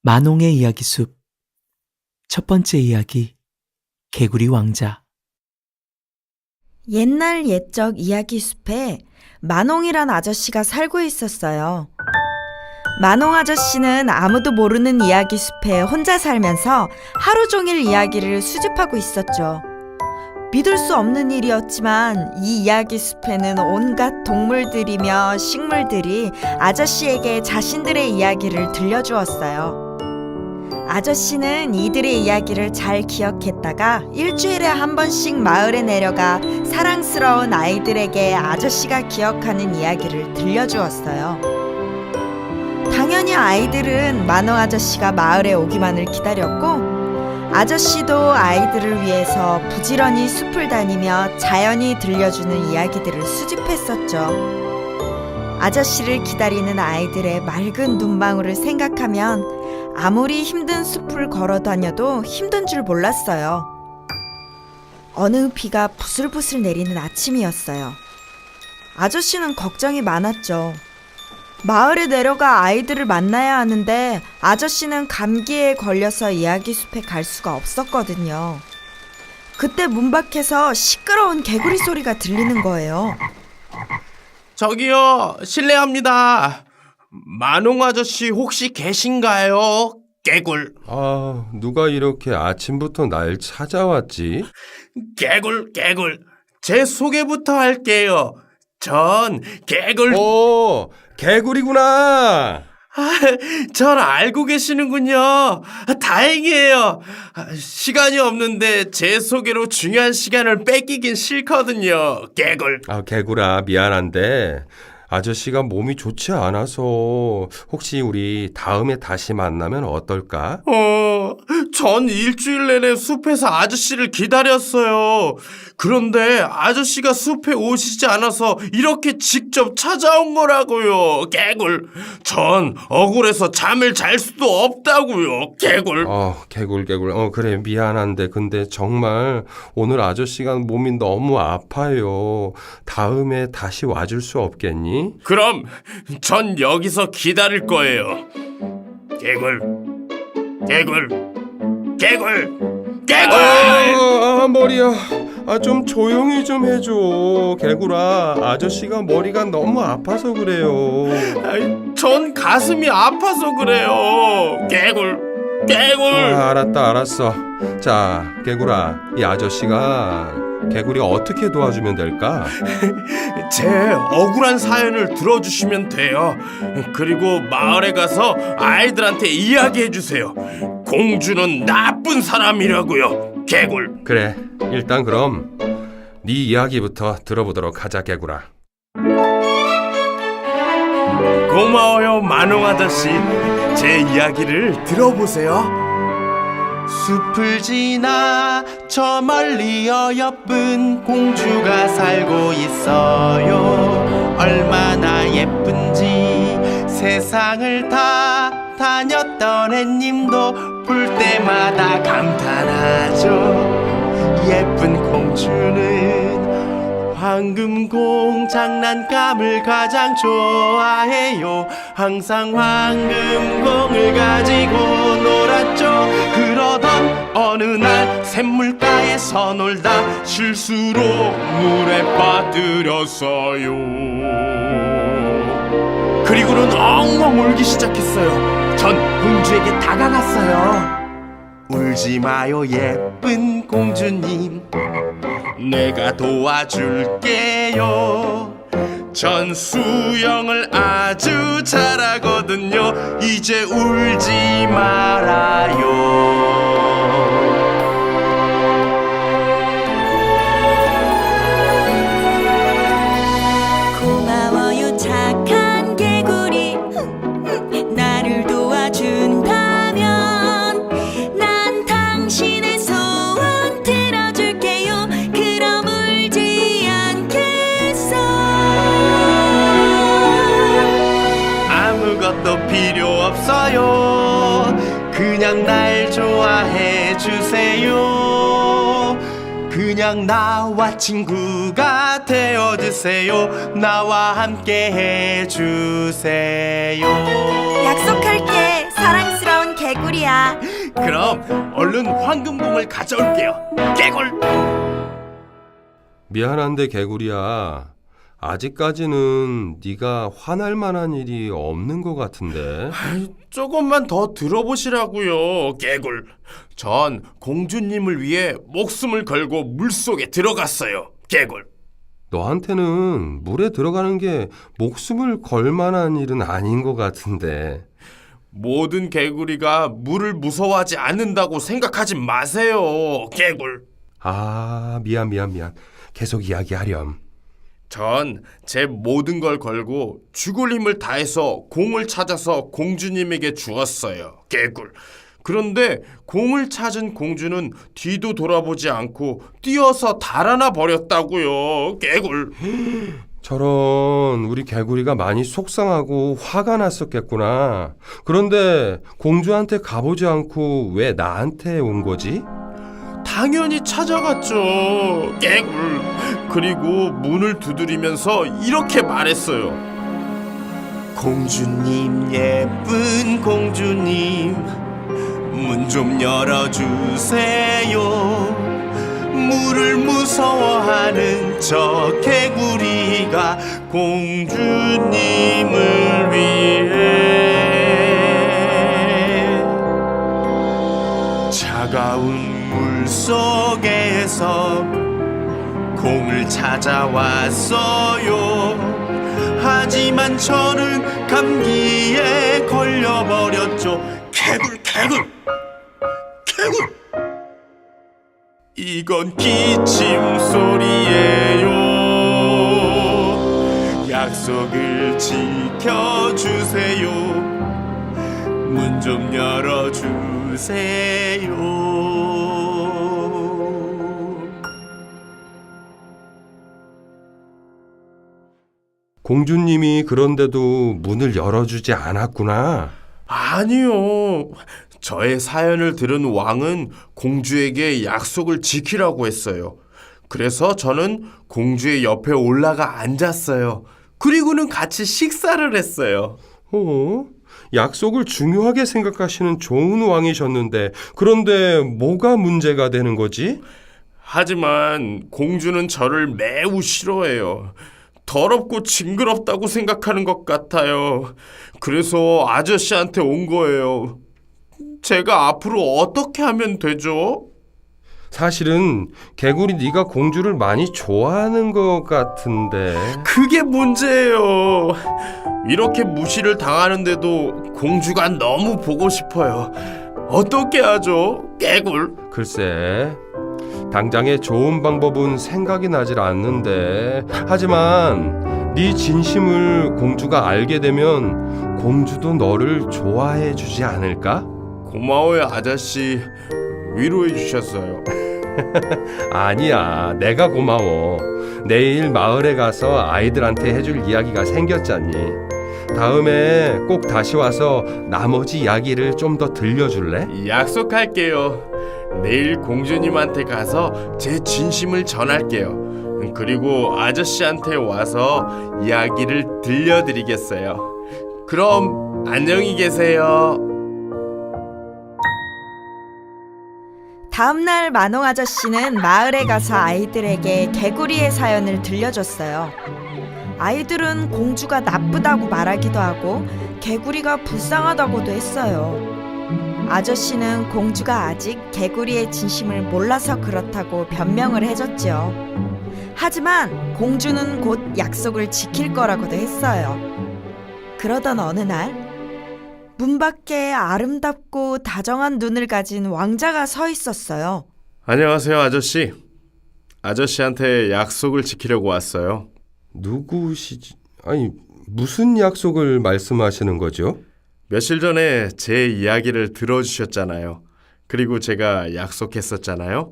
만홍의 이야기 숲 첫 번째 이야기 개구리 왕자. 옛날 옛적 이야기 숲에 만홍이란 아저씨가 살고 있었어요. 만홍 아저씨는 아무도 모르는 이야기 숲에 혼자 살면서 하루 종일 이야기를 수집하고 있었죠. 믿을 수 없는 일이었지만 이 이야기 숲에는 온갖 동물들이며 식물들이 아저씨에게 자신들의 이야기를 들려주었어요. 아저씨는 이들의 이야기를 잘 기억했다가 일주일에 한 번씩 마을에 내려가 사랑스러운 아이들에게 아저씨가 기억하는 이야기를 들려주었어요. 당연히 아이들은 만홍 아저씨가 마을에 오기만을 기다렸고, 아저씨도 아이들을 위해서 부지런히 숲을 다니며 자연이 들려주는 이야기들을 수집했었죠. 아저씨를 기다리는 아이들의 맑은 눈망울을 생각하면 아무리 힘든 숲을 걸어 다녀도 힘든 줄 몰랐어요. 어느 비가 부슬부슬 내리는 아침이었어요. 아저씨는 걱정이 많았죠. 마을에 내려가 아이들을 만나야 하는데 아저씨는 감기에 걸려서 이야기 숲에 갈 수가 없었거든요. 그때 문 밖에서 시끄러운 개구리 소리가 들리는 거예요. 저기요, 실례합니다. 만홍 아저씨 혹시 계신가요? 개굴. 아, 누가 이렇게 아침부터 날 찾아왔지? 개굴. 제 소개부터 할게요. 전 개굴. 개구리구나. 절 알고 계시는군요. 다행이에요. 시간이 없는데 제 소개로 중요한 시간을 뺏기긴 싫거든요. 개굴. 개구라, 미안한데 아저씨가 몸이 좋지 않아서 혹시 우리 다음에 다시 만나면 어떨까? 전 일주일 내내 숲에서 아저씨를 기다렸어요. 그런데 아저씨가 숲에 오시지 않아서 이렇게 직접 찾아온 거라고요. 개굴. 전 억울해서 잠을 잘 수도 없다고요. 개굴. 개굴. 그래, 미안한데 근데 정말 오늘 아저씨가 몸이 너무 아파요. 다음에 다시 와줄 수 없겠니? 그럼 전 여기서 기다릴 거예요. 개굴. 머리야. 좀 조용히 좀 해줘. 개구라, 아저씨가 머리가 너무 아파서 그래요. 전 가슴이 아파서 그래요. 개굴. 알았어. 자, 개구라, 이 아저씨가 개구리 어떻게 도와주면 될까? 제 억울한 사연을 들어주시면 돼요. 그리고 마을에 가서 아이들한테 이야기해 주세요. 공주는 나쁜 사람이라고요. 개굴. 그래, 일단 그럼 네 이야기부터 들어보도록 하자, 개구라. 고마워요, 만홍 아저씨. 제 이야기를 들어보세요. 숲을 지나 저 멀리 어여쁜 공주가 살고 있어요. 얼마나 예쁜지 세상을 다 다녔던 햇님도 볼 때마다 감탄하죠. 예쁜 공주는 황금공 장난감을 가장 좋아해요. 항상 황금공을 가지고 놀았죠. 그러던 어느 날 샘물가에서 놀다 실수로 물에 빠뜨렸어요. 그리고는 엉엉 울기 시작했어요. 전 공주에게 다가갔어요. 울지 마요, 예쁜 공주님. 내가 도와줄게요. 전 수영을 아주 잘하거든요. 이제 울지 말아요. 고마워요, 착한 개구리. 나를 도와준다면 난 당신의 소원 들어줄게요. 그럼 울지 않겠어. 아무것도 필요 없어요. 그냥 날 좋아해 주세요. 그냥 나와 친구가 되어주세요. 나와 함께 해주세요. 약속할게, 사랑스러운 개구리. 개구리야. 그럼 얼른 황금공을 가져올게요. 개굴. 미안한데 개구리야. 아직까지는 네가 화날 만한 일이 없는 것 같은데. 조금만 더 들어보시라고요. 개굴. 전 공주님을 위해 목숨을 걸고 물속에 들어갔어요. 개굴. 너한테는 물에 들어가는 게 목숨을 걸 만한 일은 아닌 것 같은데. 모든 개구리가 물을 무서워하지 않는다고 생각하지 마세요. 개굴. 아, 미안. 계속 이야기하렴. 전 제 모든 걸 걸고 죽을 힘을 다해서 공을 찾아서 공주님에게 주었어요. 개굴. 그런데 공을 찾은 공주는 뒤도 돌아보지 않고 뛰어서 달아나 버렸다고요. 개굴. 저런, 우리 개구리가 많이 속상하고 화가 났었겠구나. 그런데 공주한테 가보지 않고 왜 나한테 온 거지? 당연히 찾아갔죠. 개굴. 그리고 문을 두드리면서 이렇게 말했어요. 공주님, 예쁜 공주님, 문 좀 열어주세요. 물을 무서워하는 저 개구리가 공주님을 위해 차가운 물 속에서 공을 찾아왔어요. 하지만 저는 감기에 걸려버렸죠. 개굴. 이건 기침 소리예요. 약속을 지켜주세요. 문 좀 열어주세요. 공주님이 그런데도 문을 열어주지 않았구나. 아니요. 저의 사연을 들은 왕은 공주에게 약속을 지키라고 했어요. 그래서 저는 공주의 옆에 올라가 앉았어요. 그리고는 같이 식사를 했어요. 약속을 중요하게 생각하시는 좋은 왕이셨는데 그런데 뭐가 문제가 되는 거지? 하지만 공주는 저를 매우 싫어해요. 더럽고 징그럽다고 생각하는 것 같아요. 그래서 아저씨한테 온 거예요. 제가 앞으로 어떻게 하면 되죠? 사실은 개구리 네가 공주를 많이 좋아하는 것 같은데. 그게 문제예요. 이렇게 무시를 당하는데도 공주가 너무 보고 싶어요. 어떻게 하죠? 개굴. 글쎄, 당장에 좋은 방법은 생각이 나질 않는데 하지만 네 진심을 공주가 알게 되면 공주도 너를 좋아해 주지 않을까? 고마워요, 아저씨. 위로해 주셨어요. 아니야, 내가 고마워. 내일 마을에 가서 아이들한테 해줄 이야기가 생겼잖니. 다음에 꼭 다시 와서 나머지 이야기를 좀 더 들려줄래? 약속할게요. 내일 공주님한테 가서 제 진심을 전할게요. 그리고 아저씨한테 와서 이야기를 들려드리겠어요. 그럼 안녕히 계세요. 다음날 만홍 아저씨는 마을에 가서 아이들에게 개구리의 사연을 들려줬어요. 아이들은 공주가 나쁘다고 말하기도 하고 개구리가 불쌍하다고도 했어요. 아저씨는 공주가 아직 개구리의 진심을 몰라서 그렇다고 변명을 해줬죠. 하지만 공주는 곧 약속을 지킬 거라고도 했어요. 그러던 어느 날 문 밖에 아름답고 다정한 눈을 가진 왕자가 서 있었어요. 안녕하세요, 아저씨. 아저씨한테 약속을 지키려고 왔어요. 누구시지? 아니, 무슨 약속을 말씀하시는 거죠? 며칠 전에 제 이야기를 들어주셨잖아요. 그리고 제가 약속했었잖아요.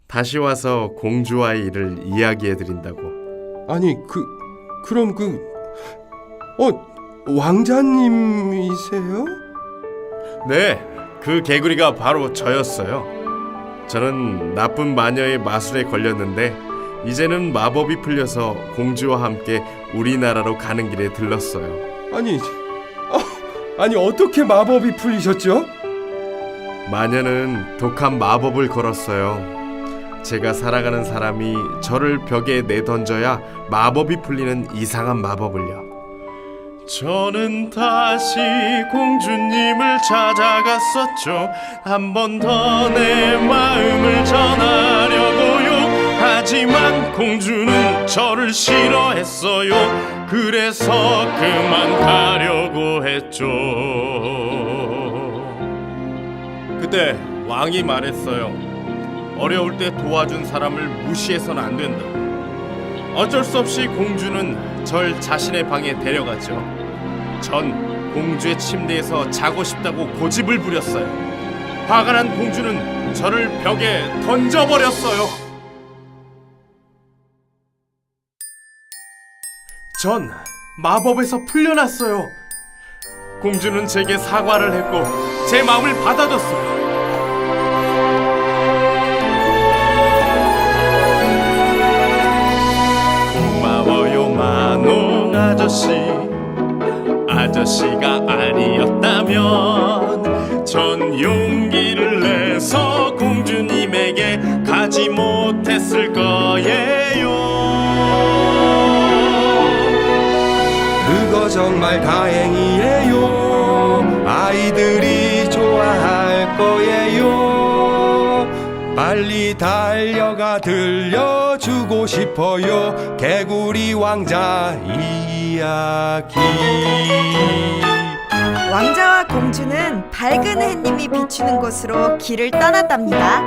다시 와서 공주와의 일을 이야기해드린다고. 아니, 그럼 왕자님이세요? 네, 그 개구리가 바로 저였어요. 저는 나쁜 마녀의 마술에 걸렸는데 이제는 마법이 풀려서 공주와 함께 우리나라로 가는 길에 들렀어요. 아니 어떻게 마법이 풀리셨죠? 마녀는 독한 마법을 걸었어요. 제가 사랑하는 사람이 저를 벽에 내던져야 마법이 풀리는 이상한 마법을요. 저는 다시 공주님을 찾아갔었죠. 한 번 더 내 마음을 전하려고요. 하지만 공주는 저를 싫어했어요. 그래서 그만 가려고 했죠. 그때 왕이 말했어요. 어려울 때 도와준 사람을 무시해서는 안 된다. 어쩔 수 없이 공주는 절 자신의 방에 데려갔죠. 전 공주의 침대에서 자고 싶다고 고집을 부렸어요. 화가 난 공주는 저를 벽에 던져버렸어요. 전 마법에서 풀려났어요. 공주는 제게 사과를 했고 제 마음을 받아줬어요. 고마워요 만홍 아저씨. 아저씨가 아니었다면 전 용기를 내서 공주님에게 가지 못했을 거예요. 그거 정말 다행이에요. 아이들이 좋아할 거예요. 빨리 달려가 들려주고 싶어요. 개구리 왕자 이야기. 왕자와 공주는 밝은 해님이 비추는 곳으로 길을 떠났답니다.